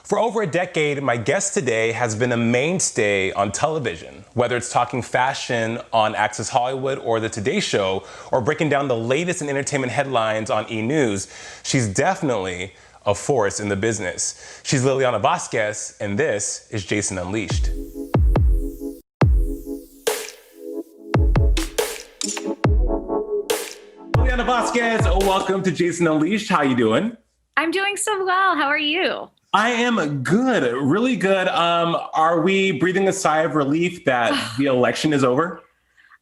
For over a decade, my guest today has been a mainstay on television, whether it's talking fashion on Access Hollywood or The Today Show, or breaking down the latest in entertainment headlines on E! News. She's definitely a force in the business. She's Lilliana Vazquez, and this is Jason Unleashed. Lilliana Vazquez, welcome to Jason Unleashed. How you doing? I'm doing so well. How are you? I am good, really good. Are we breathing a sigh of relief that the election is over?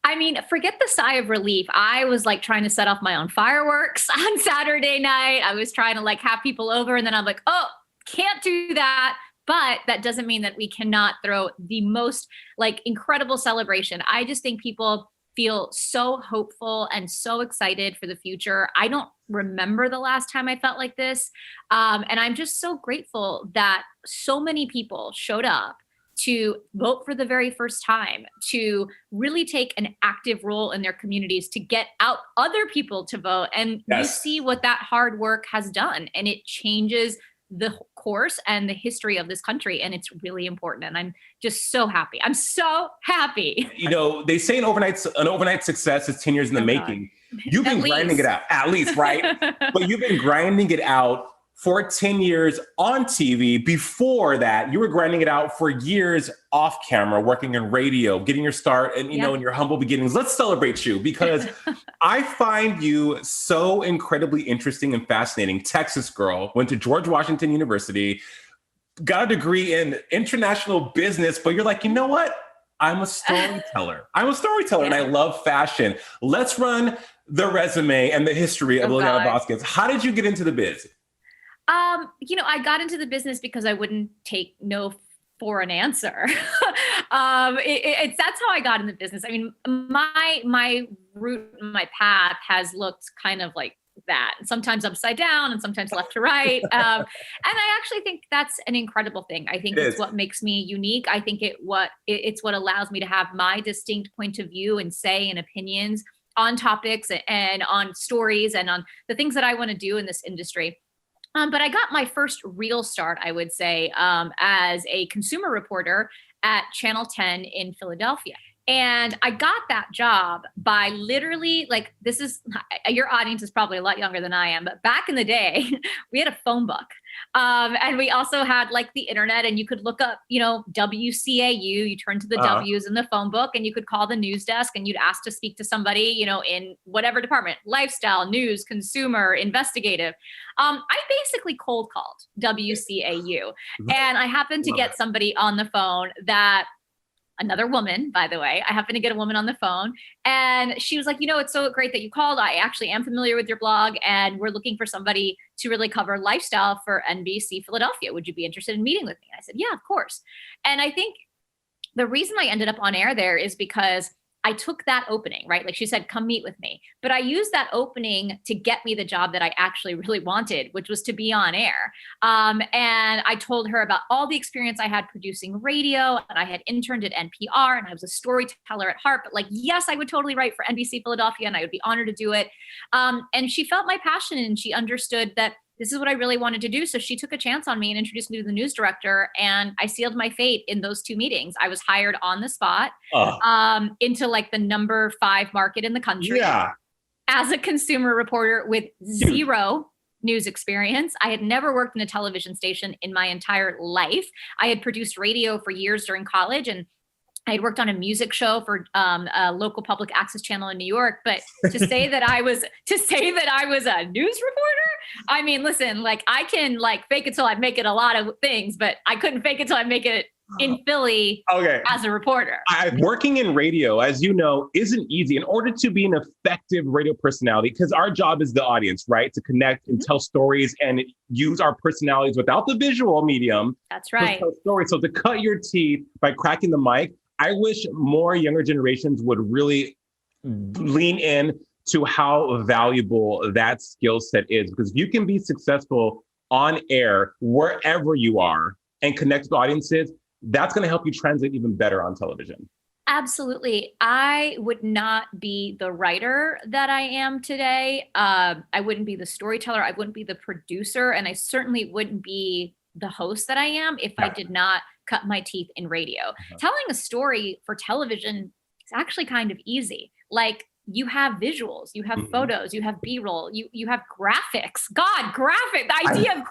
I mean, forget the sigh of relief. I was like trying to set off my own fireworks on Saturday night. I was trying to like have people over, and then I'm like, oh, can't do that. But that doesn't mean that we cannot throw the most like incredible celebration. I just think people feel so hopeful and so excited for the future. I don't remember the last time I felt like this. And I'm just so grateful that so many people showed up to vote for the very first time, to really take an active role in their communities, to get out other people to vote. And You see what that hard work has done, and it changes the course and the history of this country. And it's really important. And I'm just so happy. I'm so happy. You know, they say an overnight success is 10 years in the making. You've been grinding it out, at least, right? But you've been grinding it out for 10 years on TV. Before that, you were grinding it out for years off camera, working in radio, getting your start and, you know, in your humble beginnings. Let's celebrate you, because I find you so incredibly interesting and fascinating. Texas girl, went to George Washington University, got a degree in international business, but you're like, you know what? I'm a storyteller. And I love fashion. Let's run the resume and the history of Lilliana Vazquez. How did you get into the biz? You know, I got into the business because I wouldn't take no for an answer. That's how I got in the business. I mean, my route, my path has looked kind of like that. Sometimes upside down and sometimes left to right. And I actually think that's an incredible thing. I think it's what makes me unique. I think it's what allows me to have my distinct point of view and say and opinions on topics and on stories and on the things that I want to do in this industry. But I got my first real start, I would say, as a consumer reporter at Channel 10 in Philadelphia. And I got that job by literally, like, your audience is probably a lot younger than I am, but back in the day, we had a phone book. And we also had like the internet, and you could look up, you know, WCAU, you turn to the W's in the phone book, and you could call the news desk and you'd ask to speak to somebody, you know, in whatever department, lifestyle, news, consumer, investigative. I basically cold called WCAU. And I happened to get somebody on the phone another woman, by the way. I happened to get a woman on the phone, and she was like, you know, it's so great that you called. I actually am familiar with your blog, and we're looking for somebody to really cover lifestyle for NBC Philadelphia. Would you be interested in meeting with me? I said, yeah, of course. And I think the reason I ended up on air there is because I took that opening, right? Like she said, come meet with me. But I used that opening to get me the job that I actually really wanted, which was to be on air. And I told her about all the experience I had producing radio, and I had interned at NPR, and I was a storyteller at heart. But like, yes, I would totally write for NBC Philadelphia, and I would be honored to do it. And she felt my passion, and she understood that this is what I really wanted to do. So she took a chance on me and introduced me to the news director, and I sealed my fate in those 2 meetings. I was hired on the spot into like the number 5 market in the country as a consumer reporter with 0 news experience. I had never worked in a television station in my entire life. I had produced radio for years during college, and I had worked on a music show for a local public access channel in New York. But to say that I was a news reporter, I mean, listen, like I can like fake it till I make it a lot of things, but I couldn't fake it till I make it in Philly as a reporter. Working in radio, as you know, isn't easy. In order to be an effective radio personality, because our job is the audience, right? To connect and tell stories and use our personalities without the visual medium. That's right. To tell stories. So to cut your teeth by cracking the mic, I wish more younger generations would really lean in to how valuable that skill set is, because you can be successful on air wherever you are and connect with audiences. That's going to help you translate even better on television. Absolutely. I would not be the writer that I am today. I wouldn't be the storyteller. I wouldn't be the producer. And I certainly wouldn't be the host that I am if I did not cut my teeth in radio. Telling a story for television is actually kind of easy. Like, you have visuals, you have photos, you have B-roll, you have graphics. God, graphic, the idea of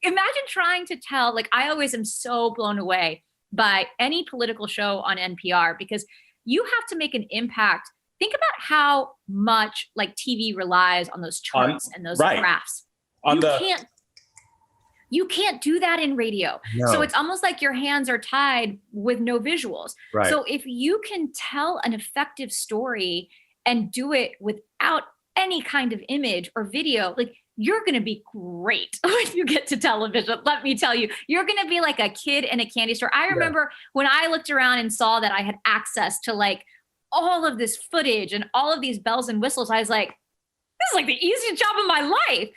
imagine trying to tell, like, I always am so blown away by any political show on NPR, because you have to make an impact. Think about how much like TV relies on those charts and those graphs. You can't do that in radio. No. So it's almost like your hands are tied with no visuals. Right. So if you can tell an effective story and do it without any kind of image or video, like, you're going to be great when you get to television. Let me tell you, you're going to be like a kid in a candy store. I remember when I looked around and saw that I had access to like all of this footage and all of these bells and whistles, I was like, this is like the easiest job of my life.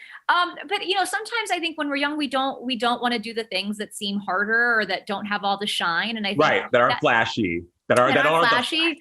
But you know, sometimes I think when we're young, we don't want to do the things that seem harder or that don't have all the shine. And I think that aren't flashy, that aren't flashy.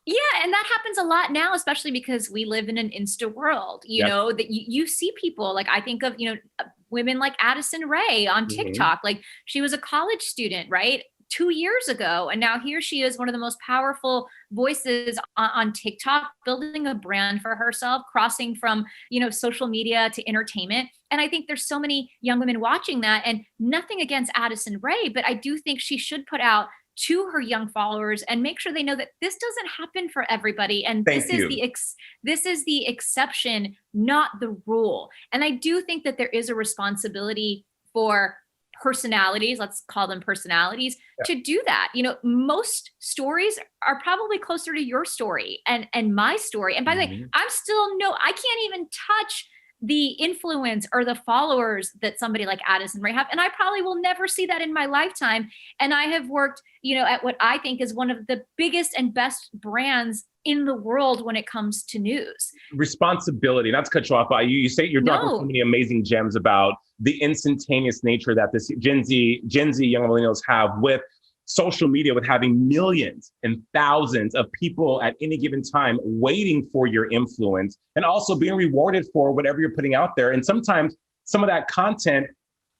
Yeah, and that happens a lot now, especially because we live in an Insta world. You know, that you see people like, I think of, you know, women like Addison Rae on TikTok. Like, she was a college student, right, 2 years ago, and now here she is, one of the most powerful voices on TikTok, building a brand for herself, crossing from, you know, social media to entertainment. And I think there's so many young women watching that, and nothing against Addison Rae, but I do think she should put out to her young followers and make sure they know that this doesn't happen for everybody. And this is the exception, not the rule. And I do think that there is a responsibility for personalities, let's call them personalities, to do that. You know, most stories are probably closer to your story and my story. And by the way, I can't even touch the influence or the followers that somebody like Addison Rae have. And I probably will never see that in my lifetime. And I have worked, you know, at what I think is one of the biggest and best brands in the world when it comes to news. Responsibility, not to cut you off, but you say you're dropping so many amazing gems about the instantaneous nature that this Gen Z young millennials have with social media, with having millions and thousands of people at any given time waiting for your influence and also being rewarded for whatever you're putting out there. And sometimes some of that content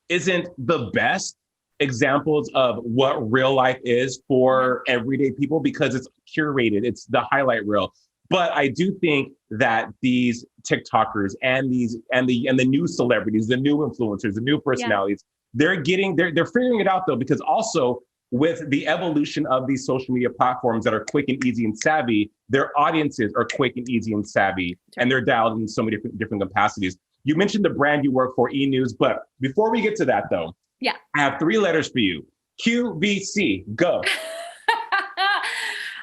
isn't the best examples of what real life is for everyday people because it's curated, it's the highlight reel. But I do think that these TikTokers and the new celebrities, the new influencers, the new personalities, they're figuring it out though, because also with the evolution of these social media platforms that are quick and easy and savvy, their audiences are quick and easy and savvy, and they're dialed in so many different capacities. You mentioned the brand you work for, E! News, but before we get to that though, I have 3 letters for you. QVC, go.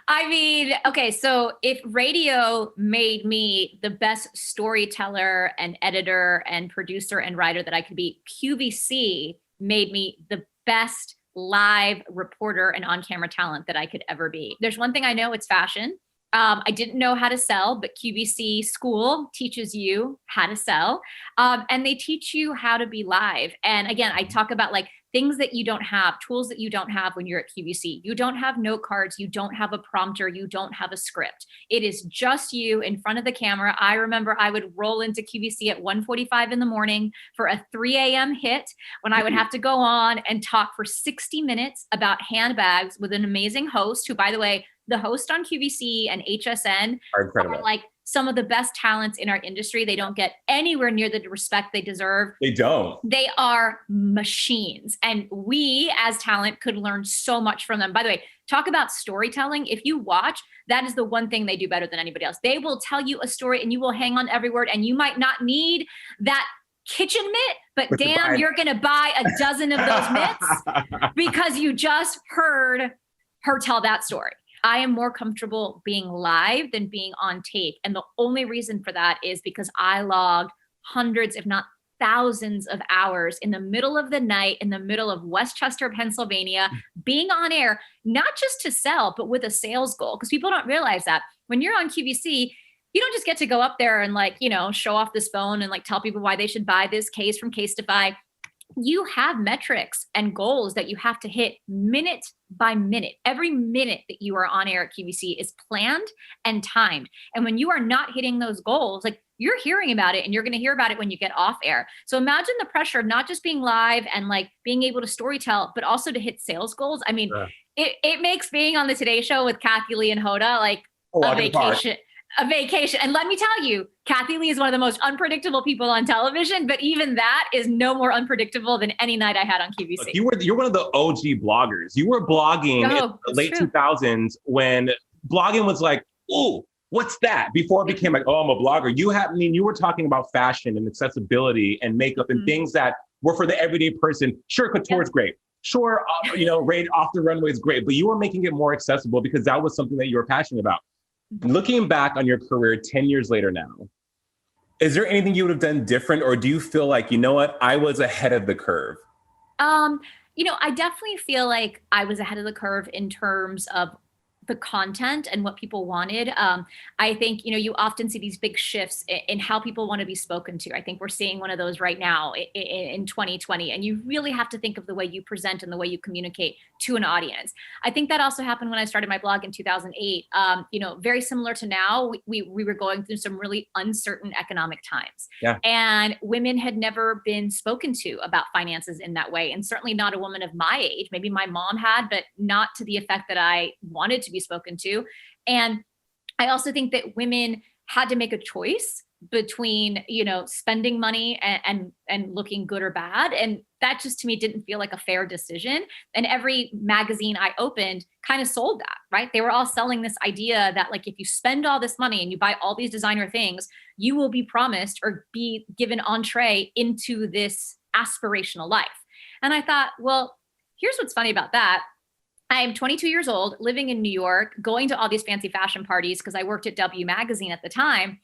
I mean, okay, so if radio made me the best storyteller and editor and producer and writer that I could be, QVC made me the best live reporter and on-camera talent that I could ever be. There's one thing I know, it's fashion. I didn't know how to sell, but QVC school teaches you how to sell. And they teach you how to be live. And again, I talk about like things that you don't have, tools that you don't have when you're at QVC. You don't have note cards. You don't have a prompter. You don't have a script. It is just you in front of the camera. I remember I would roll into QVC at 1:45 in the morning for a 3 a.m. hit when I would have to go on and talk for 60 minutes about handbags with an amazing host who, by the way, the host on QVC and HSN are like some of the best talents in our industry. They don't get anywhere near the respect they deserve. They don't. They are machines. And we as talent could learn so much from them. By the way, talk about storytelling. If you watch, that is the one thing they do better than anybody else. They will tell you a story and you will hang on every word, and you might not need that kitchen mitt, but damn, you're going to buy a dozen of those mitts because you just heard her tell that story. I am more comfortable being live than being on tape. And the only reason for that is because I logged hundreds, if not thousands of hours in the middle of the night, in the middle of Westchester, Pennsylvania, being on air, not just to sell, but with a sales goal. Because people don't realize that when you're on QVC, you don't just get to go up there and like, you know, show off this phone and like tell people why they should buy this case from Casetify. You have metrics and goals that you have to hit minute by minute. Every minute that you are on air at QVC is planned and timed. And when you are not hitting those goals, like you're hearing about it and you're going to hear about it when you get off air. So imagine the pressure of not just being live and like being able to storytell, but also to hit sales goals. I mean, it makes being on the Today Show with Kathy Lee and Hoda like a vacation. A vacation. And let me tell you, Kathy Lee is one of the most unpredictable people on television, but even that is no more unpredictable than any night I had on QVC. Look, you're one of the OG bloggers. You were blogging in the late 2000s when blogging was like, ooh, what's that? Before it became like, oh, I'm a blogger. You were talking about fashion and accessibility and makeup and things that were for the everyday person. Sure, couture is great. Sure, raid off the runway is great, but you were making it more accessible because that was something that you were passionate about. Looking back on your career 10 years later now, is there anything you would have done different, or do you feel like, you know what, I was ahead of the curve? I definitely feel like I was ahead of the curve in terms of the content and what people wanted. I think, you often see these big shifts in how people want to be spoken to. I think we're seeing one of those right now in 2020. And you really have to think of the way you present and the way you communicate to an audience. I think that also happened when I started my blog in 2008. Very similar to now, we were going through some really uncertain economic times. Yeah. And women had never been spoken to about finances in that way. And certainly not a woman of my age. Maybe my mom had, but not to the effect that I wanted to be spoken to. And I also think that women had to make a choice between, spending money and looking good or bad. And that just to me didn't feel like a fair decision. And every magazine I opened kind of sold that, right? They were all selling this idea that like, if you spend all this money and you buy all these designer things, you will be promised or be given entree into this aspirational life. And I thought, well, here's what's funny about that. I'm 22 years old, living in New York, going to all these fancy fashion parties because I worked at W Magazine at the time.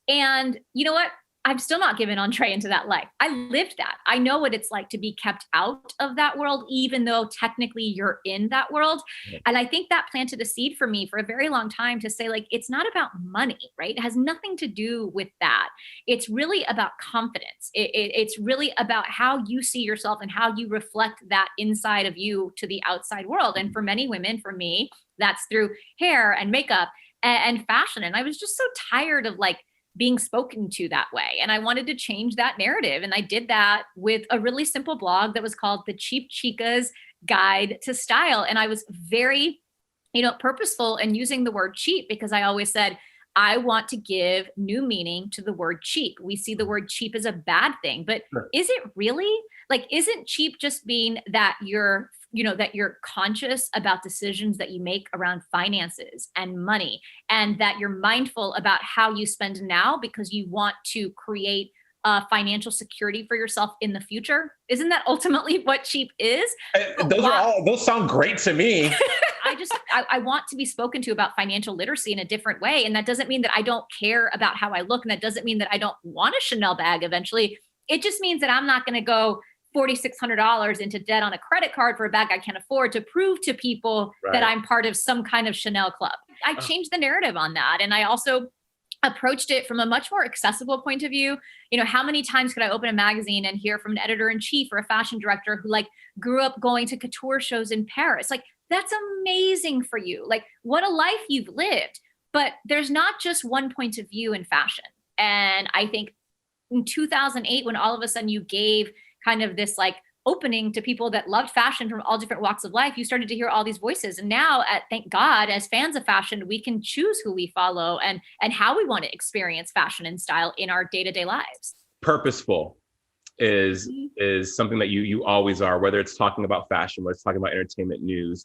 And you know what? I'm still not given entree into that life. I lived that. I know what it's like to be kept out of that world, even though technically you're in that world. And I think that planted a seed for me for a very long time to say, like, it's not about money, right? It has nothing to do with that. It's really about confidence. It's really about how you see yourself and how you reflect that inside of you to the outside world. And for many women, for me, that's through hair and makeup and fashion. And I was just so tired of like being spoken to that way. And I wanted to change that narrative. And I did that with a really simple blog that was called The Cheap Chica's Guide to Style. And I was very, purposeful in using the word cheap because I always said, I want to give new meaning to the word cheap. We see the word cheap as a bad thing, but is it really? Like, isn't cheap just being that you're conscious about decisions that you make around finances and money, and that you're mindful about how you spend now because you want to create financial security for yourself in the future? Isn't that ultimately what cheap is? Those sound great to me. I want to be spoken to about financial literacy in a different way. And that doesn't mean that I don't care about how I look. And that doesn't mean that I don't want a Chanel bag eventually. It just means that I'm not going to go $4,600 into debt on a credit card for a bag I can't afford to prove to people that I'm part of some kind of Chanel club. I changed the narrative on that. And I also approached it from a much more accessible point of view. How many times could I open a magazine and hear from an editor-in-chief or a fashion director who like grew up going to couture shows in Paris? Like, that's amazing for you. Like, what a life you've lived. But there's not just one point of view in fashion. And I think in 2008, when all of a sudden you gave kind of this like opening to people that loved fashion from all different walks of life, you started to hear all these voices. And now, thank God, as fans of fashion, we can choose who we follow and how we want to experience fashion and style in our day-to-day lives. Purposeful is something that you always are, whether it's talking about fashion, whether it's talking about entertainment news.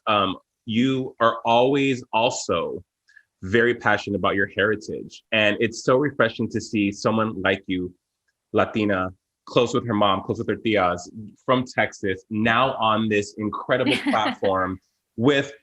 You are always also very passionate about your heritage. And it's so refreshing to see someone like you, Latina, close with her mom, close with her tias, from Texas, now on this incredible platform with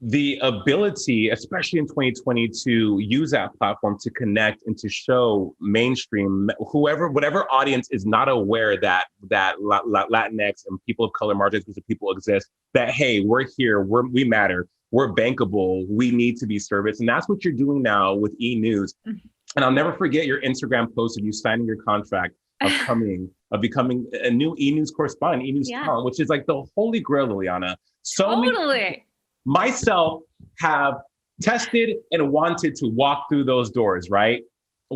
the ability, especially in 2020, to use that platform to connect and to show mainstream, whatever audience is not aware that Latinx and people of color, marginalized groups of people exist, that, hey, we're here, we matter, we're bankable, we need to be serviced. And that's what you're doing now with E! News. And I'll never forget your Instagram post of you signing your contract of becoming a new E! News correspondent, E! News talent, which is like the holy grail, Lilliana. Totally. Myself have tested and wanted to walk through those doors, right?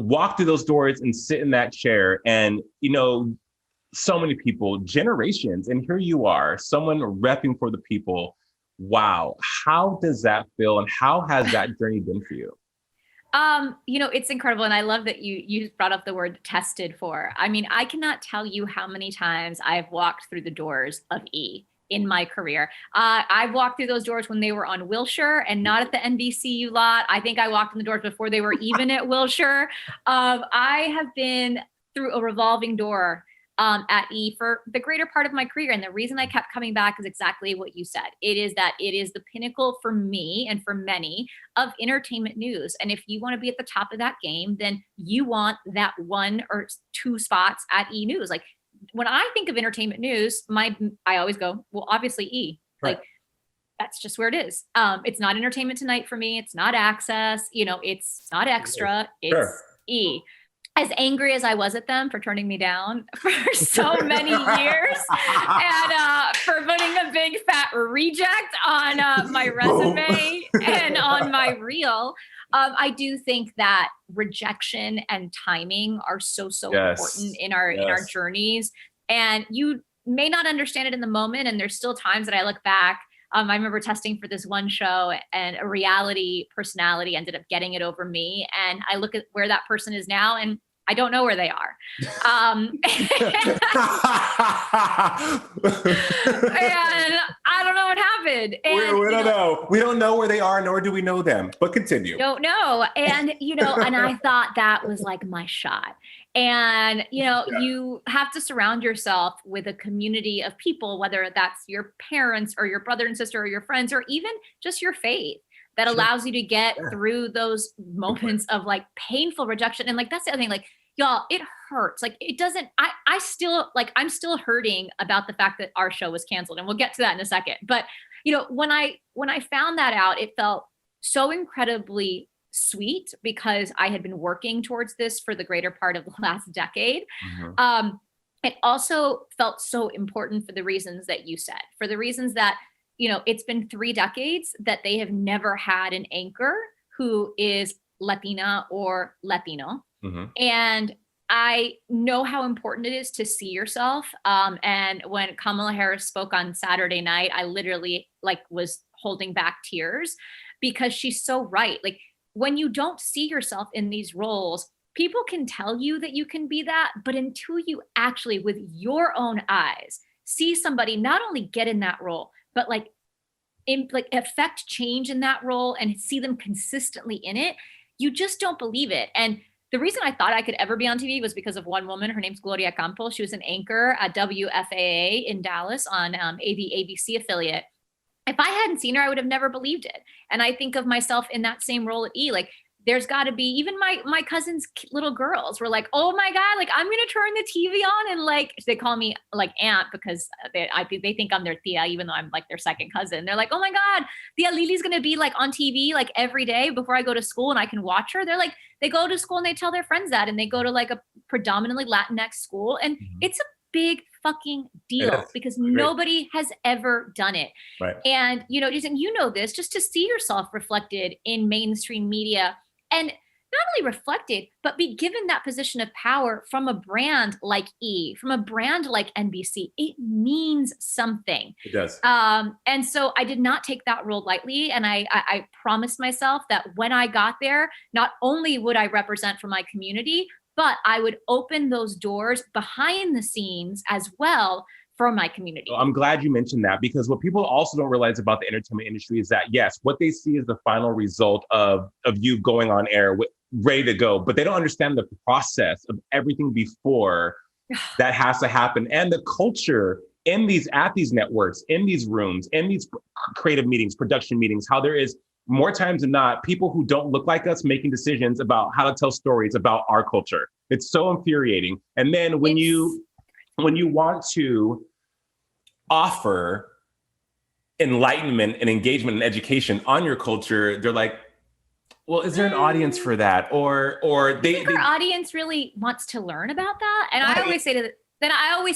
walk through those doors and sit in that chair and, so many people, generations, and here you are, someone repping for the people. Wow. How does that feel? And how has that journey been for you? It's incredible. And I love that you brought up the word tested for. I mean, I cannot tell you how many times I've walked through the doors of E in my career. I've walked through those doors when they were on Wilshire and not at the NBCU lot. I think I walked in the doors before they were even at Wilshire. I have been through a revolving door at E for the greater part of my career. And the reason I kept coming back is exactly what you said. It is that it is the pinnacle for me and for many of entertainment news. And if you want to be at the top of that game, then you want that 1 or 2 spots at E News. Like when I think of entertainment news, I always go, well, obviously E. Right. Like that's just where it is. It's not Entertainment Tonight for me. It's not Access. It's not Extra. It's E. As angry as I was at them for turning me down for so many years and for putting a big fat reject on my resume and on my reel, I do think that rejection and timing are so important in our journeys. And you may not understand it in the moment. And there's still times that I look back. I remember testing for this one show and a reality personality ended up getting it over me. And I look at where that person is now and I don't know where they are. And I don't know what happened. And, we don't know. We don't know where they are, nor do we know them, but continue. Don't know. And, and I thought that was like my shot. And, you have to surround yourself with a community of people, whether that's your parents or your brother and sister or your friends, or even just your faith that allows you to get through those moments of like painful rejection. And like, that's the other thing, like, y'all, it hurts. Like it doesn't, I'm still hurting about the fact that our show was canceled, and we'll get to that in a second. But, when I found that out, it felt so incredibly sweet because I had been working towards this for the greater part of the last decade. Mm-hmm. It also felt so important for the reasons that you said, for the reasons that, it's been 3 decades that they have never had an anchor who is Latina or Latino. Mm-hmm. And I know how important it is to see yourself. And when Kamala Harris spoke on Saturday night, I literally was holding back tears because she's so right. Like when you don't see yourself in these roles, people can tell you that you can be that, but until you actually with your own eyes see somebody not only get in that role, but affect change in that role and see them consistently in it, you just don't believe it. And the reason I thought I could ever be on TV was because of one woman. Her name's Gloria Campos. She was an anchor at WFAA in Dallas on the ABC affiliate. If I hadn't seen her, I would have never believed it. And I think of myself in that same role at E. Like there's got to be, even my cousin's little girls were like, oh my God, like I'm going to turn the TV on. And like, they call me like aunt because they think I'm their tia, even though I'm like their second cousin. They're like, oh my God, Tia Lili's going to be like on TV like every day before I go to school and I can watch her. They're like, they go to school and they tell their friends that, and they go to like a predominantly Latinx school. And it's a big fucking deal because nobody has ever done it. Right. And, Jason, this, just to see yourself reflected in mainstream media and not only reflected, but be given that position of power from a brand like E, from a brand like NBC, it means something. It does. And so I did not take that role lightly. And I promised myself that when I got there, not only would I represent for my community, but I would open those doors behind the scenes as well for my community. Well, I'm glad you mentioned that, because what people also don't realize about the entertainment industry is that, yes, what they see is the final result of you going on air ready to go, but they don't understand the process of everything before that has to happen, and the culture at these networks, in these rooms, in these creative meetings, production meetings, how there is more times than not people who don't look like us making decisions about how to tell stories about our culture. It's so infuriating. And then when you want to offer enlightenment and engagement and education on your culture, they're like, well, is there an audience for that? Or our audience really wants to learn about that. And right. I always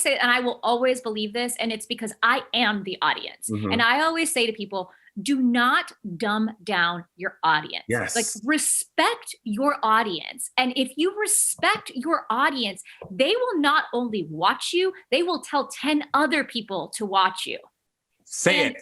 say, and I will always believe this, and it's because I am the audience. Mm-hmm. And I always say to people, do not dumb down your audience. Yes. Like, respect your audience. And if you respect your audience, they will not only watch you, they will tell 10 other people to watch you. Say it.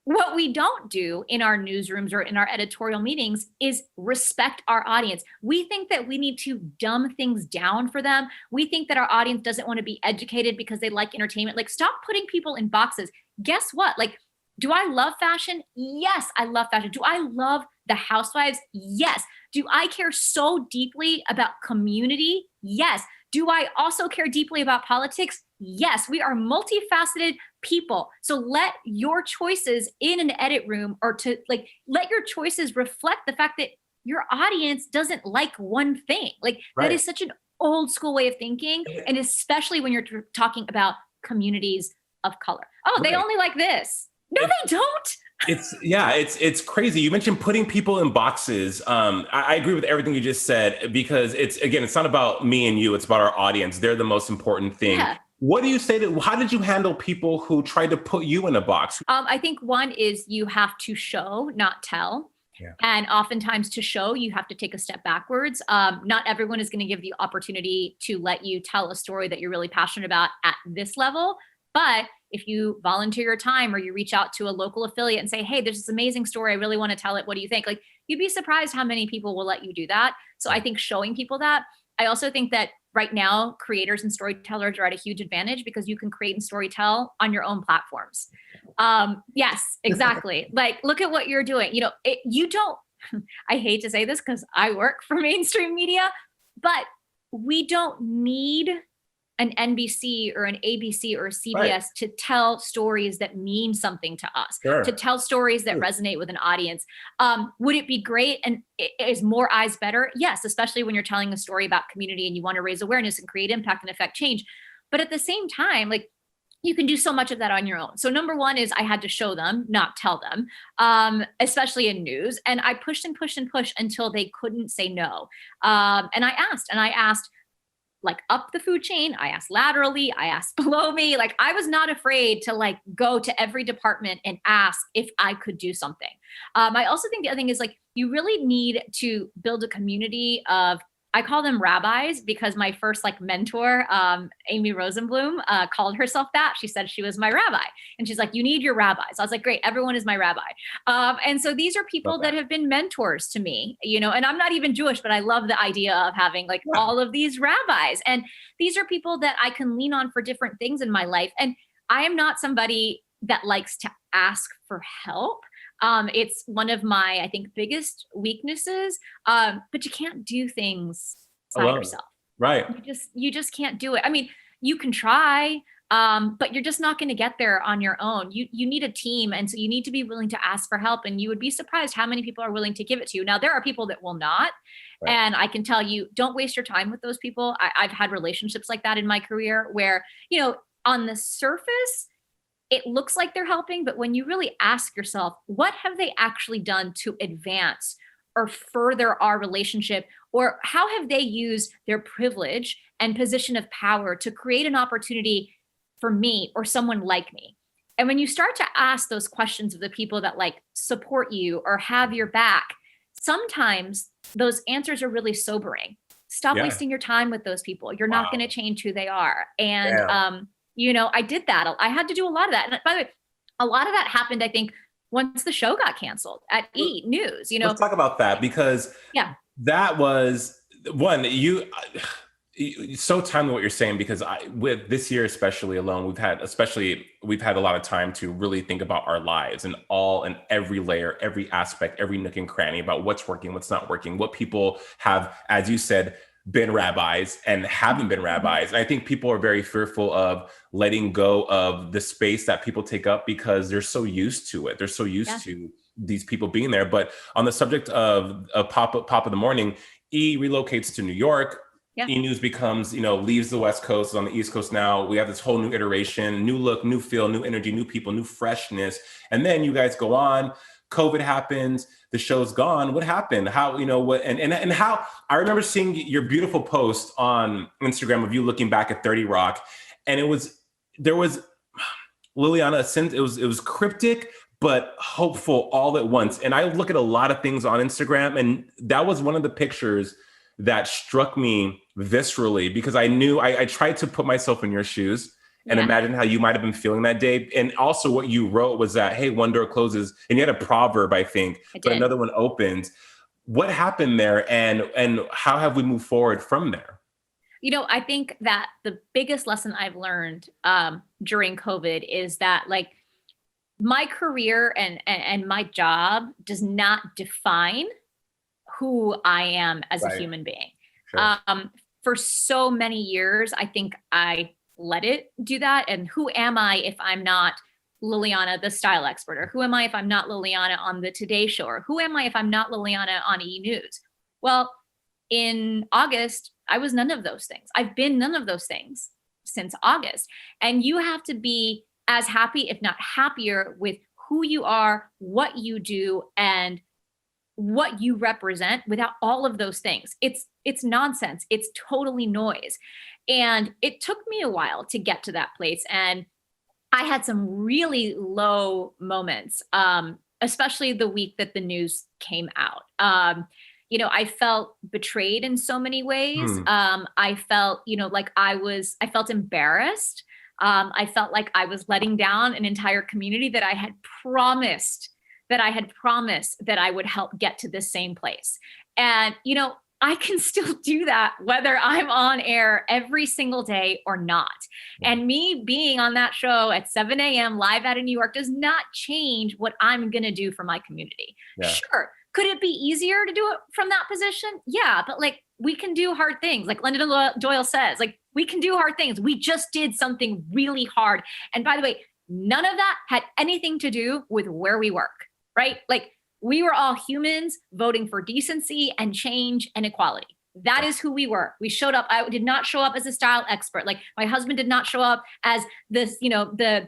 What we don't do in our newsrooms or in our editorial meetings is respect our audience. We think that we need to dumb things down for them. We think that our audience doesn't want to be educated because they like entertainment. Like, stop putting people in boxes. Guess what? Like, do I love fashion? Yes, I love fashion. Do I love the housewives? Yes. Do I care so deeply about community? Yes. Do I also care deeply about politics? Yes. We are multifaceted people. So let your choices in an edit room, or to like, let your choices reflect the fact that your audience doesn't like one thing. Like, that is such an old school way of thinking. And especially when you're talking about communities of color. Oh, they only like this. No, they don't. It's crazy. You mentioned putting people in boxes. I agree with everything you just said, because it's not about me and you, it's about our audience. They're the most important thing. Yeah. What do you say how did you handle people who tried to put you in a box? I think one is you have to show, not tell. Yeah. And oftentimes to show, you have to take a step backwards. Not everyone is going to give the opportunity to let you tell a story that you're really passionate about at this level. But if you volunteer your time, or you reach out to a local affiliate and say, hey, there's this amazing story, I really want to tell it. What do you think? Like, you'd be surprised how many people will let you do that. So I think showing people that. I also think that right now, creators and storytellers are at a huge advantage because you can create and storytell on your own platforms. Yes, exactly. Like, look at what you're doing. You know, you don't, I hate to say this because I work for mainstream media, but we don't need an NBC or an ABC or a CBS to tell stories that mean something to us, to tell stories that resonate with an audience. Would it be great? And is more eyes better? Yes, especially when you're telling a story about community and you want to raise awareness and create impact and affect change. But at the same time, like, you can do so much of that on your own. So number one is I had to show them, not tell them, especially in news. And I pushed and pushed and pushed until they couldn't say no. And I asked, like, up the food chain. I asked laterally, I asked below me. Like, I was not afraid to like go to every department and ask if I could do something. I also think the other thing is, like, you really need to build a community of, I call them rabbis, because my first like mentor, Amy Rosenblum, called herself that. She said she was my rabbi, and she's like, you need your rabbis. I was like, great, everyone is my rabbi. And so these are people that have been mentors to me, you know, and I'm not even Jewish, but I love the idea of having like all of these rabbis. And these are people that I can lean on for different things in my life. And I am not somebody that likes to ask for help. It's one of my, I think, biggest weaknesses. But you can't do things by yourself. Right. You just can't do it. I mean, you can try, but you're just not going to get there on your own. You need a team. And so you need to be willing to ask for help. And you would be surprised how many people are willing to give it to you. Now, there are people that will not. Right. And I can tell you, don't waste your time with those people. I've had relationships like that in my career where, you know, on the surface, it looks like they're helping, but when you really ask yourself, what have they actually done to advance or further our relationship? Or how have they used their privilege and position of power to create an opportunity for me or someone like me? And when you start to ask those questions of the people that like support you or have your back, sometimes those answers are really sobering. Stop wasting your time with those people. You're not going to change who they are. And, you know, I did that. I had to do a lot of that. And by the way, a lot of that happened, I think, once the show got canceled at E! News. You know, let's talk about that, because that was one, so timely what you're saying, because with this year especially alone, we've had a lot of time to really think about our lives and every layer, every aspect, every nook and cranny about what's working, what's not working, what people have, as you said, been rabbis and haven't been rabbis. And I think people are very fearful of letting go of the space that people take up because they're so used to it. They're so used to these people being there. But on the subject of Pop of the Morning, E! Relocates to New York. E! News becomes, leaves the West Coast, is on the East Coast now. We have this whole new iteration, new look, new feel, new energy, new people, new freshness. And then you guys go on. COVID happens, the show's gone. What happened? How, and how, I remember seeing your beautiful post on Instagram of you looking back at 30 Rock. And there was Lilliana, it was cryptic, but hopeful all at once. And I look at a lot of things on Instagram, and that was one of the pictures that struck me viscerally, because I knew I tried to put myself in your shoes and imagine how you might have been feeling that day. And also what you wrote was that, hey, one door closes, and you had a proverb, I think, but another one opens. What happened there, and how have we moved forward from there? You know, I think that the biggest lesson I've learned during COVID is that, like, my career and my job does not define who I am as a human being. Sure. For so many years, I think I let it do that. And who am I if I'm not Lilliana, the style expert? Or who am I if I'm not Lilliana on the Today Show? Or who am I if I'm not Lilliana on E! News? Well, in August, I was none of those things. I've been none of those things since August. And you have to be as happy, if not happier, with who you are, what you do, and what you represent without all of those things. It's nonsense. It's totally noise. And it took me a while to get to that place. And I had some really low moments, especially the week that the news came out. I felt betrayed in so many ways. I felt, like I felt embarrassed. I felt like I was letting down an entire community that I had promised that I would help get to this same place. And, I can still do that whether I'm on air every single day or not. And me being on that show at 7 a.m. live out of New York does not change what I'm going to do for my community. Yeah. Sure. Could it be easier to do it from that position? Yeah. But like, we can do hard things. Like Linda Doyle says, like, we can do hard things. We just did something really hard. And by the way, none of that had anything to do with where we work, right? Like, we were all humans voting for decency and change and equality. That is who we were. We showed up. I did not show up as a style expert. Like, my husband did not show up as this, the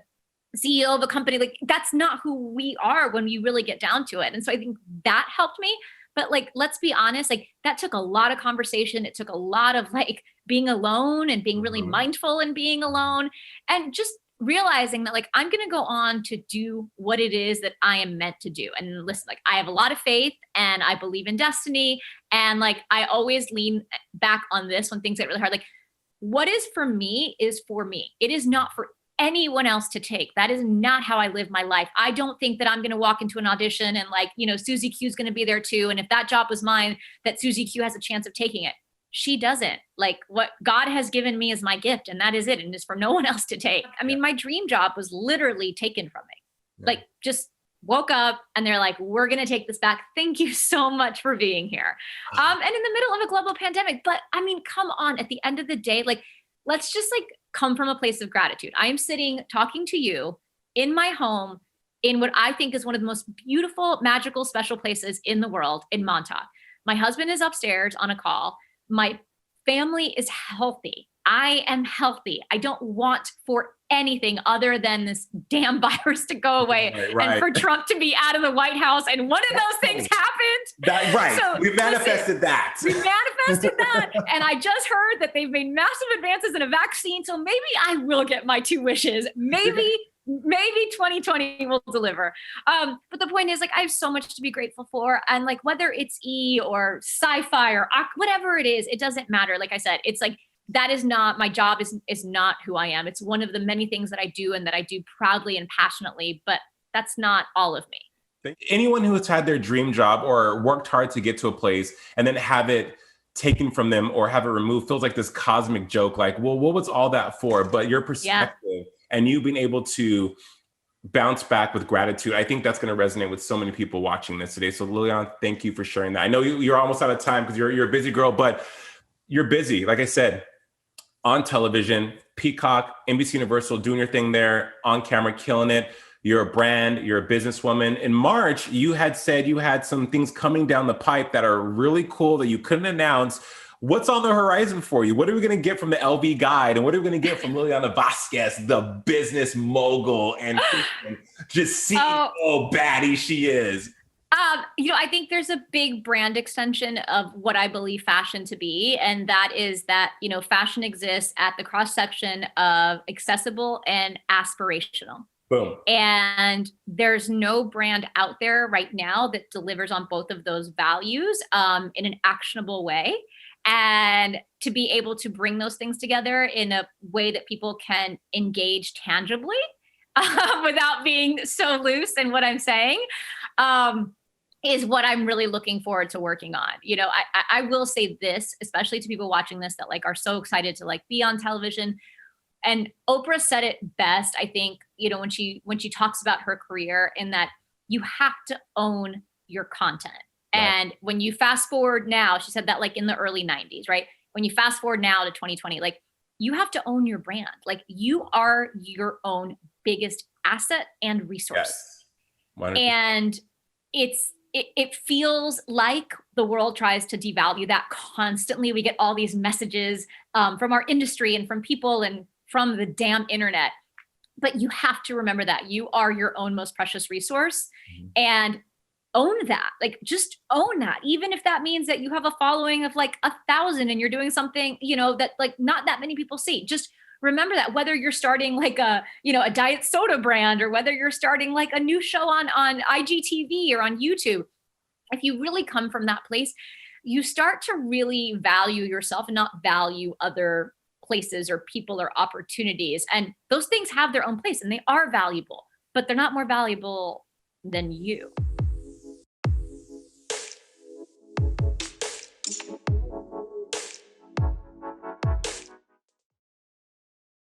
CEO of a company. Like, that's not who we are when you really get down to it. And so I think that helped me. But like, let's be honest, like, that took a lot of conversation. It took a lot of like being alone and being really mindful and being alone, and just realizing that, like, I'm going to go on to do what it is that I am meant to do. And listen, like, I have a lot of faith and I believe in destiny. And like, I always lean back on this when things get really hard. Like, what is for me is for me. It is not for anyone else to take. That is not how I live my life. I don't think that I'm going to walk into an audition and like, Susie Q is going to be there too. And if that job was mine, that Susie Q has a chance of taking it. She doesn't. Like, what God has given me is my gift, and that is it. And it's for no one else to take. I mean, my dream job was literally taken from me. Like, just woke up and they're like, we're going to take this back. Thank you so much for being here. And in the middle of a global pandemic. But I mean, come on, at the end of the day, like, let's just like come from a place of gratitude. I am sitting talking to you in my home in what I think is one of the most beautiful, magical, special places in the world, in Montauk. My husband is upstairs on a call. My family is healthy. I am healthy. I don't want for anything other than this damn virus to go away and for Trump to be out of the White House. And one of those things happened. So, we manifested that. We manifested that. And I just heard that they've made massive advances in a vaccine. So maybe I will get my two wishes. Maybe 2020 will deliver. But the point is, like, I have so much to be grateful for. And like, whether it's E! Or sci-fi or whatever it is, it doesn't matter. Like I said, it's like, that is not, my job is not who I am. It's one of the many things that I do and that I do proudly and passionately, but that's not all of me. Anyone who has had their dream job or worked hard to get to a place and then have it taken from them or have it removed feels like this cosmic joke. Like, well, what was all that for? But your perspective and you being able to bounce back with gratitude, I think that's going to resonate with so many people watching this today. So Lilliana, thank you for sharing that. I know you're almost out of time because you're a busy girl, but you're busy. Like I said, on television, Peacock, NBC Universal, doing your thing there, on camera, killing it. You're a brand, you're a businesswoman. In March, you had said you had some things coming down the pipe that are really cool that you couldn't announce. What's on the horizon for you? What are we going to get from the LV guide? And what are we going to get from Lilliana Vazquez, the business mogul and just CEO baddie she is? I think there's a big brand extension of what I believe fashion to be. And that is that, fashion exists at the cross section of accessible and aspirational. Boom. And there's no brand out there right now that delivers on both of those values in an actionable way. And to be able to bring those things together in a way that people can engage tangibly without being so loose in what I'm saying is what I'm really looking forward to working on. You know, I will say this, especially to people watching this that like are so excited to like be on television. And Oprah said it best, I think, you know, when she talks about her career, in that you have to own your content. Right. And when you fast forward now, she said that like in the early 90s, right? When you fast forward now to 2020, like you have to own your brand. Like you are your own biggest asset and resource. Yes. And it feels like the world tries to devalue that constantly. We get all these messages from our industry and from people and from the damn internet. But you have to remember that you are your own most precious resource, and own that. Like just own that. Even if that means that you have a following of like 1,000 and you're doing something, you know, that like not that many people see. Just remember that, whether you're starting like a, you know, a diet soda brand, or whether you're starting like a new show on IGTV or on YouTube, if you really come from that place, you start to really value yourself and not value other places or people or opportunities. And those things have their own place and they are valuable, but they're not more valuable than you.